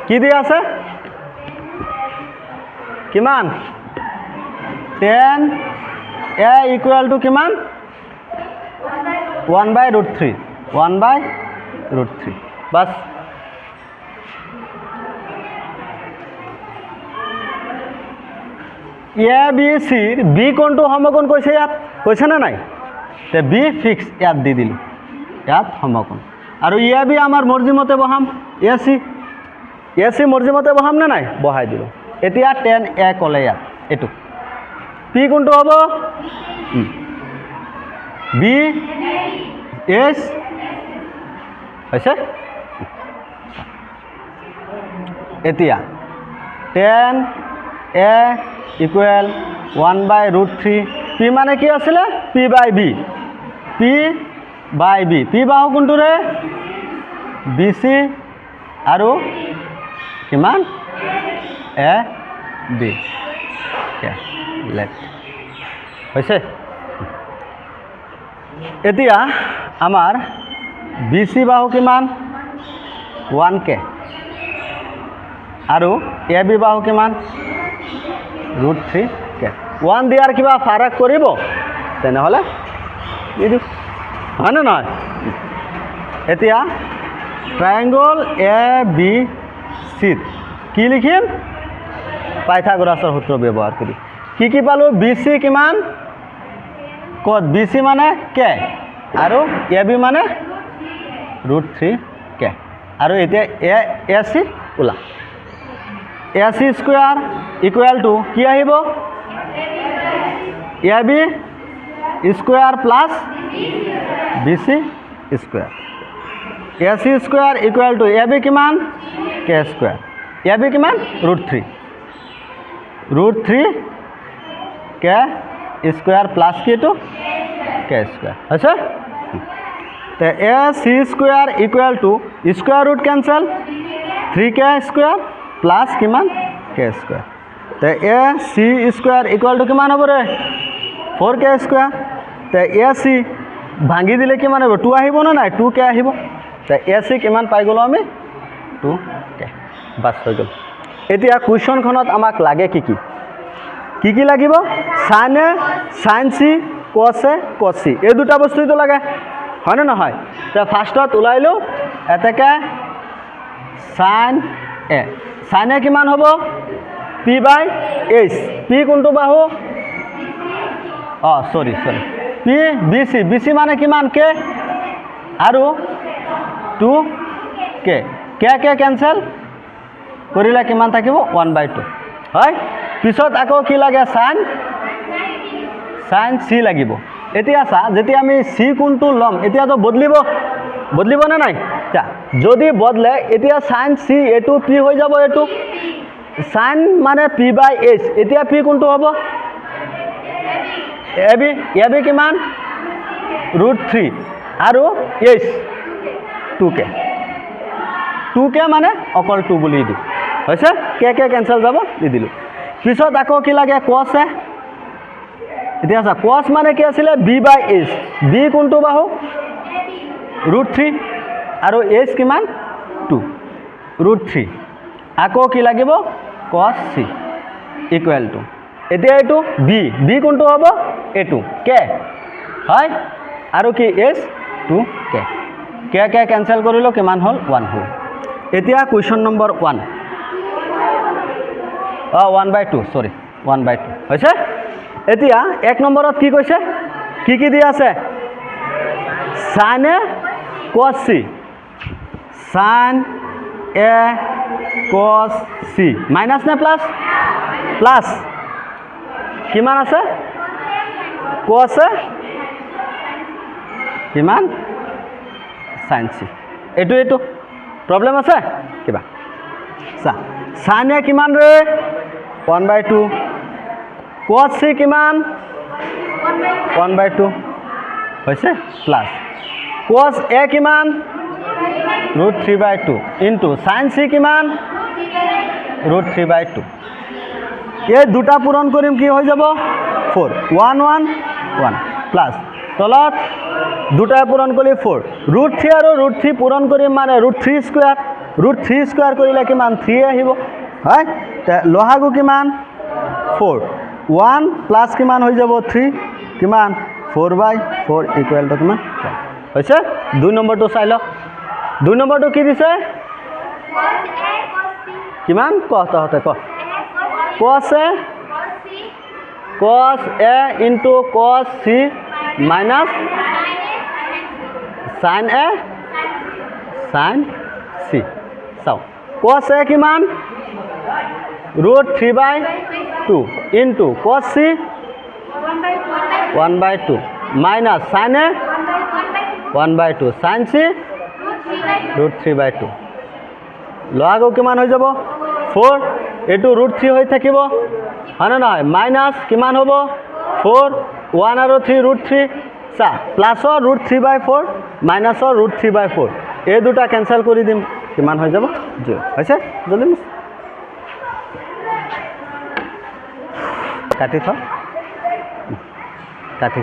কি দিয়া আছে কিমান 10 a ইকুয়াল টু কিমান 1/√3 1/√3 বাস এ বি সিৰ বি কোণটো সমকোণ কৈছে ইয়াত কৈছে না নাই তে বি ফিক্স ইয়াত দি দিলোঁ ইয়াত সমকোণ আৰু এ বি আমাৰ মৰ্জিমতে বহাম এ চি মৰ্জিমতে বহাম নে নাই বহাই দিলোঁ এতিয়া 10 a ক'লে ইয়াত এইটো পি কোণটো হ'ব বি এছ হৈছে এতিয়া 10 a ইকুৱেল 1/√3 পি মানে কি আছিলে পি বাই বি পি বাহু কোনটোৰে বি চি আৰু কিমান এ বি লেফ্ট হৈছে এতিয়া আমাৰ বি চি বাহু কিমান 1K আৰু এ বি বাহু কিমান √3K 1 দিয়াৰ কিবা ফাৰাক কৰিব তেনেহ'লে নিদিওঁ হয় নে নহয় এতিয়া ট্ৰায়েংগল এ বি চি কি লিখিম পাইথাগোৰাছৰ সূত্ৰ ব্যৱহাৰ কৰি কি পালোঁ বি চি কিমান ক'ত বি চি মানে কে আৰু এ বি মানে √3K আৰু এতিয়া এ চি ওলা A C square equal to কি আহিব A B square plus B C square A C square equal to A B কিমান কে স্কুৱাৰ এ বি কিমান √3 K স্কুৱাৰ প্লাছ কিটো কে স্কুৱাৰ হৈছে তে A C square equal to square root cancel 3K square plus কিমান K square তে A C square equal to কিমান হ'ব ৰে 4K স্কুৱাৰ তে এ চি ভাঙি দিলে কিমান হ'ব 2 আহিব না নাই 2K আহিব তে এ চি কিমান পাই গ'লো আমি 2K বাছ হৈ গ'ল এতিয়া কুৱেশ্যনখনত আমাক লাগে কি লাগিব সাইন চি কছ চি এই দুটা বস্তুটো লাগে হয়নে নহয় তে ফাৰ্ষ্টত ওলাইলোঁ এতেকে সাইন এ কিমান হ'ব পি বাই এইচ পি কোনটো বাহু সৰি পি বি চি মানে কিমান কে আৰু 2K কে কেঞ্চেল কৰিলে কিমান থাকিব 1/2 হয় পিছত আকৌ কি লাগে সাইন চি লাগিব এতিয়া চা যেতিয়া আমি চি কোণটো ল'ম এতিয়াতো বদলিব নে নাই চা যদি বদলে এতিয়া সাইন চি এইটো পি হৈ যাব এইটো সাইন মানে পি বাই এইচ এতিয়া পি কোণটো হ'ব এ বি কিমান √3 আৰু এইচ 2K মানে অকল 2 বুলি দিওঁ হৈছে কে কেঞ্চেল যাব দি দিলোঁ পিছত আকৌ কি লাগে কছ এতিয়া চা কছ মানে কি আছিলে বি বাই এইচ বি কোনটো বাহু √3 আৰু এইচ কিমান 2 √3 আকৌ কি লাগিব কছ চি ইকুৱেল টু এতিয়া এইটো বি কোনটো হ'ব এইটো কে হয় আৰু কি এইচ 2K কে কেঞ্চেল কৰিলোঁ কিমান হ'ল 1 হ'ল এতিয়া কুৱেশ্যন নম্বৰ 1 1/2 সৰি 1/2 হৈছে এতিয়া 1 নম্বৰত কি কৈছে কি দিয়া আছে সাইন এ কছ চি সাইন এ কছ চি মাইনাছ নে প্লাছ কিমান আছে কছ এ কিমান সাইন চি এইটো প্ৰব্লেম আছে কিবা চা সাইন এ কিমান ৰে 1/2 কছ চি কিমান 1/2 হৈছে প্লাছ কছ এ কিমান √3/2 ইনটু সাইন চি কিমান √3/2 এই দুটা পূৰণ কৰিম কি হৈ যাব 4 1 1 1 প্লাছ তলত দুটা পূৰণ কৰি 4 √3 আৰু √3 পূৰণ কৰিম মানে √3 স্কুৱাৰ √3 স্কোয়াৰ কৰিলে কিমান 3 আহিব হয় তে লহাগু কিমান 4 1 প্লাস কিমান হৈ যাব 3 কিমান 4/4 ইকুৱেল টু কিমান হৈছে 2 নম্বৰটো চাই ল 2 নম্বৰটো কি দিছে কিমান ক তহতে ক cos a into cos c minus sin a sin c চাও cos a কিমান √3/2 into cos c 1/2 minus sin a 1/2 sin c √3/2 লগাগো কিমান হৈ যাব 4 এটো √3 হৈ থাকিব হয়নে নহয় মাইনাস কিমান হ'ব 4 1 আৰু 3 √3 চা প্লাসৰ √3/4 মাইনাসৰ √3/4 এই দুটা ক্যান্সেল কৰি দিম কিমান হৈ যাব 0 হৈছে জলদি কাটি থ কাটি